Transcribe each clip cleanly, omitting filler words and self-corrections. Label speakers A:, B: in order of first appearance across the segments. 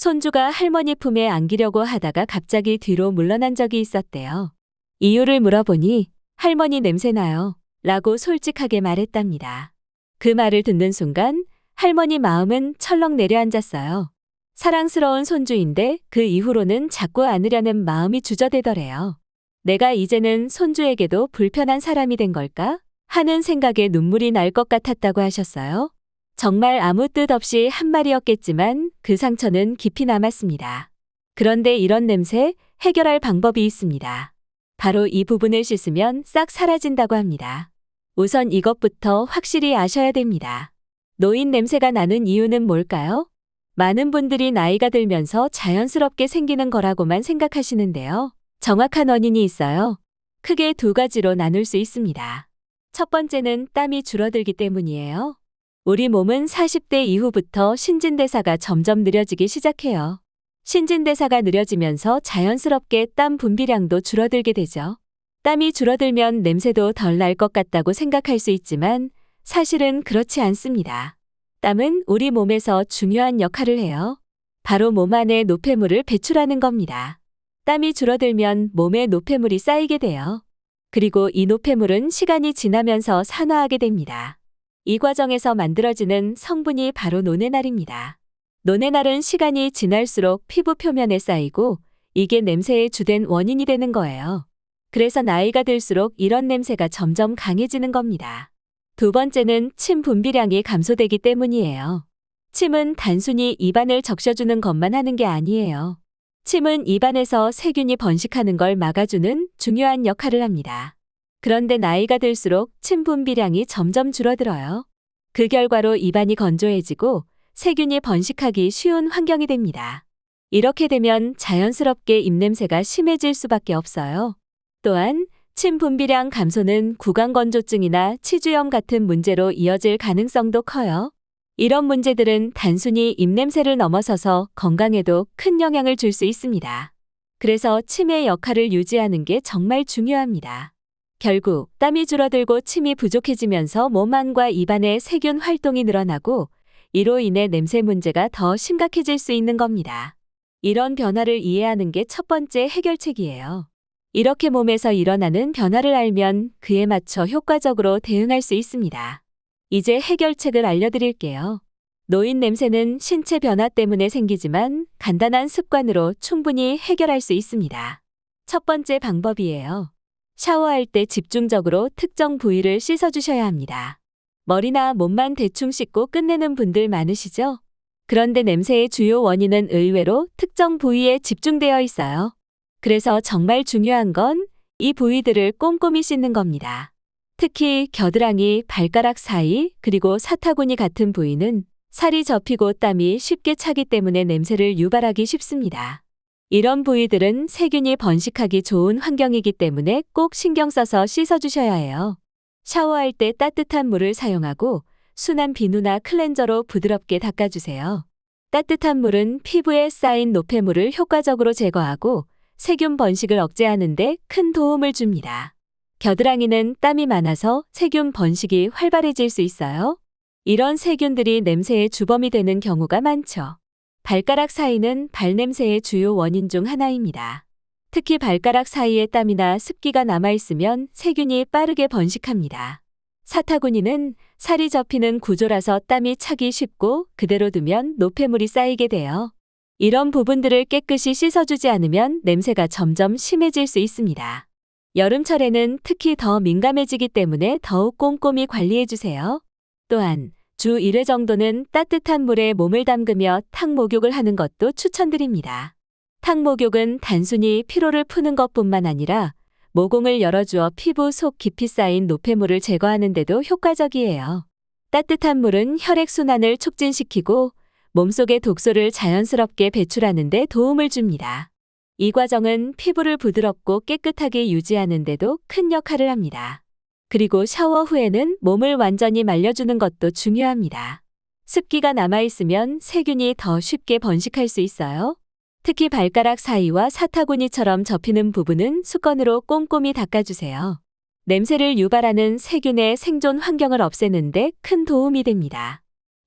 A: 손주가 할머니 품에 안기려고 하다가 갑자기 뒤로 물러난 적이 있었대요. 이유를 물어보니 할머니 냄새나요 라고 솔직하게 말했답니다. 그 말을 듣는 순간 할머니 마음은 철렁 내려앉았어요. 사랑스러운 손주인데 그 이후로는 자꾸 안으려는 마음이 주저되더래요. 내가 이제는 손주에게도 불편한 사람이 된 걸까 하는 생각에 눈물이 날 것 같았다고 하셨어요. 정말 아무 뜻 없이 한 말이었겠지만 그 상처는 깊이 남았습니다. 그런데 이런 냄새 해결할 방법이 있습니다. 바로 이 부분을 씻으면 싹 사라진다고 합니다. 우선 이것부터 확실히 아셔야 됩니다. 노인 냄새가 나는 이유는 뭘까요? 많은 분들이 나이가 들면서 자연스럽게 생기는 거라고만 생각하시는데요. 정확한 원인이 있어요. 크게 두 가지로 나눌 수 있습니다. 첫 번째는 땀이 줄어들기 때문이에요. 우리 몸은 40대 이후부터 신진대사가 점점 느려지기 시작해요. 신진대사가 느려지면서 자연스럽게 땀 분비량도 줄어들게 되죠. 땀이 줄어들면 냄새도 덜 날 것 같다고 생각할 수 있지만 사실은 그렇지 않습니다. 땀은 우리 몸에서 중요한 역할을 해요. 바로 몸 안에 노폐물을 배출하는 겁니다. 땀이 줄어들면 몸에 노폐물이 쌓이게 돼요. 그리고 이 노폐물은 시간이 지나면서 산화하게 됩니다. 이 과정에서 만들어지는 성분이 바로 노네날입니다. 노네날은 시간이 지날수록 피부 표면에 쌓이고 이게 냄새의 주된 원인이 되는 거예요. 그래서 나이가 들수록 이런 냄새가 점점 강해지는 겁니다. 두 번째는 침 분비량이 감소되기 때문이에요. 침은 단순히 입안을 적셔주는 것만 하는 게 아니에요. 침은 입안에서 세균이 번식하는 걸 막아주는 중요한 역할을 합니다. 그런데 나이가 들수록 침 분비량이 점점 줄어들어요. 그 결과로 입안이 건조해지고 세균이 번식하기 쉬운 환경이 됩니다. 이렇게 되면 자연스럽게 입냄새가 심해질 수밖에 없어요. 또한 침 분비량 감소는 구강건조증이나 치주염 같은 문제로 이어질 가능성도 커요. 이런 문제들은 단순히 입냄새를 넘어서서 건강에도 큰 영향을 줄 수 있습니다. 그래서 침의 역할을 유지하는 게 정말 중요합니다. 결국 땀이 줄어들고 침이 부족해지면서 몸 안과 입안의 세균 활동이 늘어나고 이로 인해 냄새 문제가 더 심각해질 수 있는 겁니다. 이런 변화를 이해하는 게 첫 번째 해결책이에요. 이렇게 몸에서 일어나는 변화를 알면 그에 맞춰 효과적으로 대응할 수 있습니다. 이제 해결책을 알려드릴게요. 노인 냄새는 신체 변화 때문에 생기지만 간단한 습관으로 충분히 해결할 수 있습니다. 첫 번째 방법이에요. 샤워할 때 집중적으로 특정 부위를 씻어주셔야 합니다. 머리나 몸만 대충 씻고 끝내는 분들 많으시죠? 그런데 냄새의 주요 원인은 의외로 특정 부위에 집중되어 있어요. 그래서 정말 중요한 건 이 부위들을 꼼꼼히 씻는 겁니다. 특히 겨드랑이, 발가락 사이, 그리고 사타구니 같은 부위는 살이 접히고 땀이 쉽게 차기 때문에 냄새를 유발하기 쉽습니다. 이런 부위들은 세균이 번식하기 좋은 환경이기 때문에 꼭 신경 써서 씻어주셔야 해요. 샤워할 때 따뜻한 물을 사용하고 순한 비누나 클렌저로 부드럽게 닦아주세요. 따뜻한 물은 피부에 쌓인 노폐물을 효과적으로 제거하고 세균 번식을 억제하는 데 큰 도움을 줍니다. 겨드랑이는 땀이 많아서 세균 번식이 활발해질 수 있어요. 이런 세균들이 냄새의 주범이 되는 경우가 많죠. 발가락 사이는 발냄새의 주요 원인 중 하나입니다. 특히 발가락 사이에 땀이나 습기가 남아있으면 세균이 빠르게 번식합니다. 사타구니는 살이 접히는 구조라서 땀이 차기 쉽고 그대로 두면 노폐물이 쌓이게 돼요. 이런 부분들을 깨끗이 씻어주지 않으면 냄새가 점점 심해질 수 있습니다. 여름철에는 특히 더 민감해지기 때문에 더욱 꼼꼼히 관리해주세요. 또한 주 1회 정도는 따뜻한 물에 몸을 담그며 탕 목욕을 하는 것도 추천드립니다. 탕 목욕은 단순히 피로를 푸는 것뿐만 아니라 모공을 열어주어 피부 속 깊이 쌓인 노폐물을 제거하는 데도 효과적이에요. 따뜻한 물은 혈액순환을 촉진시키고 몸속의 독소를 자연스럽게 배출하는 데 도움을 줍니다. 이 과정은 피부를 부드럽고 깨끗하게 유지하는 데도 큰 역할을 합니다. 그리고 샤워 후에는 몸을 완전히 말려주는 것도 중요합니다. 습기가 남아있으면 세균이 더 쉽게 번식할 수 있어요. 특히 발가락 사이와 사타구니처럼 접히는 부분은 수건으로 꼼꼼히 닦아주세요. 냄새를 유발하는 세균의 생존 환경을 없애는 데 큰 도움이 됩니다.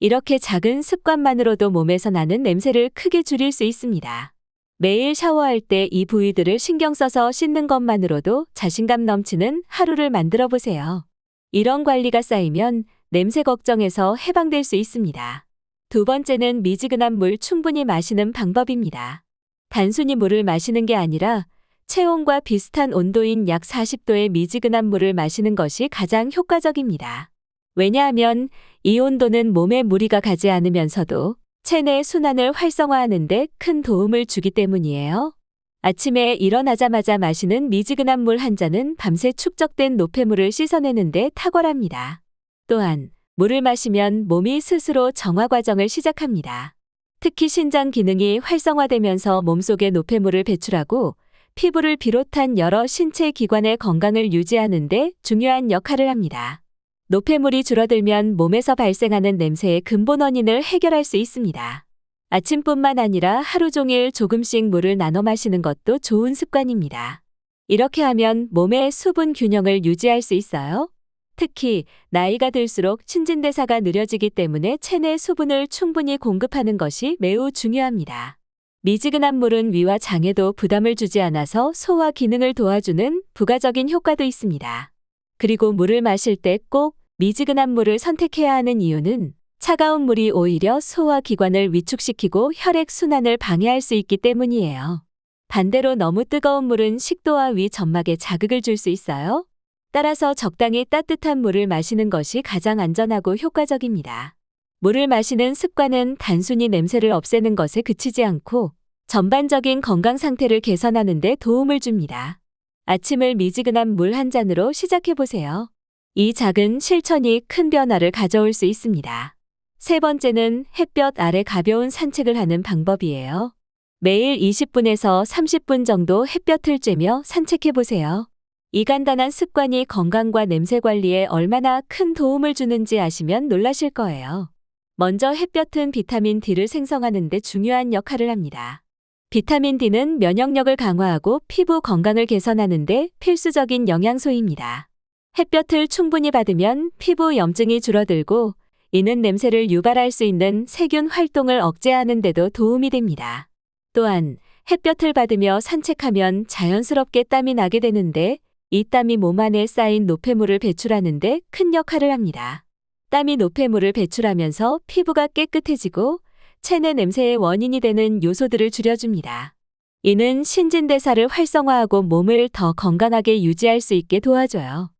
A: 이렇게 작은 습관만으로도 몸에서 나는 냄새를 크게 줄일 수 있습니다. 매일 샤워할 때 이 부위들을 신경 써서 씻는 것만으로도 자신감 넘치는 하루를 만들어 보세요. 이런 관리가 쌓이면 냄새 걱정에서 해방될 수 있습니다. 두 번째는 미지근한 물 충분히 마시는 방법입니다. 단순히 물을 마시는 게 아니라 체온과 비슷한 온도인 약 40도의 미지근한 물을 마시는 것이 가장 효과적입니다. 왜냐하면 이 온도는 몸에 무리가 가지 않으면서도 체내 순환을 활성화하는 데 큰 도움을 주기 때문이에요. 아침에 일어나자마자 마시는 미지근한 물 한 잔은 밤새 축적된 노폐물을 씻어내는 데 탁월합니다. 또한 물을 마시면 몸이 스스로 정화 과정을 시작합니다. 특히 신장 기능이 활성화되면서 몸속의 노폐물을 배출하고 피부를 비롯한 여러 신체 기관의 건강을 유지하는 데 중요한 역할을 합니다. 노폐물이 줄어들면 몸에서 발생하는 냄새의 근본 원인을 해결할 수 있습니다. 아침뿐만 아니라 하루 종일 조금씩 물을 나눠 마시는 것도 좋은 습관입니다. 이렇게 하면 몸의 수분 균형을 유지할 수 있어요. 특히 나이가 들수록 신진대사가 느려지기 때문에 체내 수분을 충분히 공급하는 것이 매우 중요합니다. 미지근한 물은 위와 장에도 부담을 주지 않아서 소화 기능을 도와주는 부가적인 효과도 있습니다. 그리고 물을 마실 때 꼭 미지근한 물을 선택해야 하는 이유는 차가운 물이 오히려 소화 기관을 위축시키고 혈액 순환을 방해할 수 있기 때문이에요. 반대로 너무 뜨거운 물은 식도와 위 점막에 자극을 줄 수 있어요. 따라서 적당히 따뜻한 물을 마시는 것이 가장 안전하고 효과적입니다. 물을 마시는 습관은 단순히 냄새를 없애는 것에 그치지 않고 전반적인 건강 상태를 개선하는 데 도움을 줍니다. 아침을 미지근한 물 한 잔으로 시작해 보세요. 이 작은 실천이 큰 변화를 가져올 수 있습니다. 세 번째는 햇볕 아래 가벼운 산책을 하는 방법이에요. 매일 20분에서 30분 정도 햇볕을 쬐며 산책해 보세요. 이 간단한 습관이 건강과 냄새 관리에 얼마나 큰 도움을 주는지 아시면 놀라실 거예요. 먼저 햇볕은 비타민 D를 생성하는 데 중요한 역할을 합니다. 비타민 D는 면역력을 강화하고 피부 건강을 개선하는 데 필수적인 영양소입니다. 햇볕을 충분히 받으면 피부 염증이 줄어들고 이는 냄새를 유발할 수 있는 세균 활동을 억제하는 데도 도움이 됩니다. 또한 햇볕을 받으며 산책하면 자연스럽게 땀이 나게 되는데 이 땀이 몸 안에 쌓인 노폐물을 배출하는 데 큰 역할을 합니다. 땀이 노폐물을 배출하면서 피부가 깨끗해지고 체내 냄새의 원인이 되는 요소들을 줄여줍니다. 이는 신진대사를 활성화하고 몸을 더 건강하게 유지할 수 있게 도와줘요.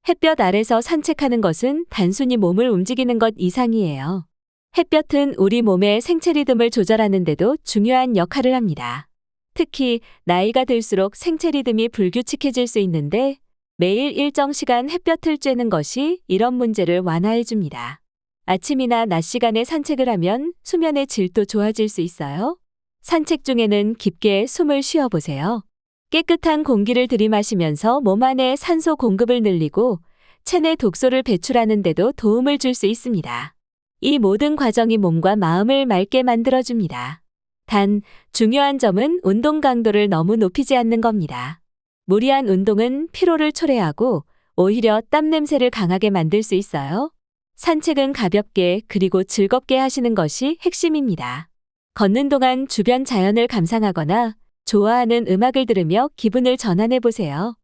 A: 햇볕 아래서 산책하는 것은 단순히 몸을 움직이는 것 이상이에요. 햇볕은 우리 몸의 생체 리듬을 조절하는 데도 중요한 역할을 합니다. 특히 나이가 들수록 생체 리듬이 불규칙해질 수 있는데 매일 일정 시간 햇볕을 쬐는 것이 이런 문제를 완화해 줍니다. 아침이나 낮 시간에 산책을 하면 수면의 질도 좋아질 수 있어요. 산책 중에는 깊게 숨을 쉬어 보세요. 깨끗한 공기를 들이마시면서 몸 안에 산소 공급을 늘리고 체내 독소를 배출하는 데도 도움을 줄 수 있습니다. 이 모든 과정이 몸과 마음을 맑게 만들어줍니다. 단, 중요한 점은 운동 강도를 너무 높이지 않는 겁니다. 무리한 운동은 피로를 초래하고 오히려 땀 냄새를 강하게 만들 수 있어요. 산책은 가볍게 그리고 즐겁게 하시는 것이 핵심입니다. 걷는 동안 주변 자연을 감상하거나 좋아하는 음악을 들으며 기분을 전환해 보세요.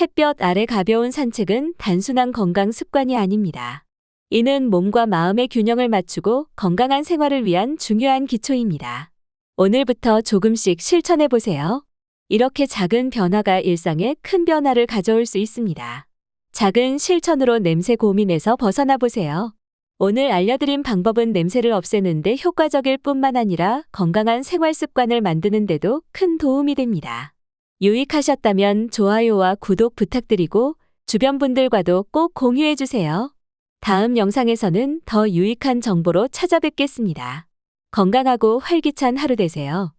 A: 햇볕 아래 가벼운 산책은 단순한 건강 습관이 아닙니다. 이는 몸과 마음의 균형을 맞추고 건강한 생활을 위한 중요한 기초입니다. 오늘부터 조금씩 실천해 보세요. 이렇게 작은 변화가 일상에 큰 변화를 가져올 수 있습니다. 작은 실천으로 냄새 고민에서 벗어나 보세요. 오늘 알려드린 방법은 냄새를 없애는 데 효과적일 뿐만 아니라 건강한 생활 습관을 만드는 데도 큰 도움이 됩니다. 유익하셨다면 좋아요와 구독 부탁드리고 주변 분들과도 꼭 공유해 주세요. 다음 영상에서는 더 유익한 정보로 찾아뵙겠습니다. 건강하고 활기찬 하루 되세요.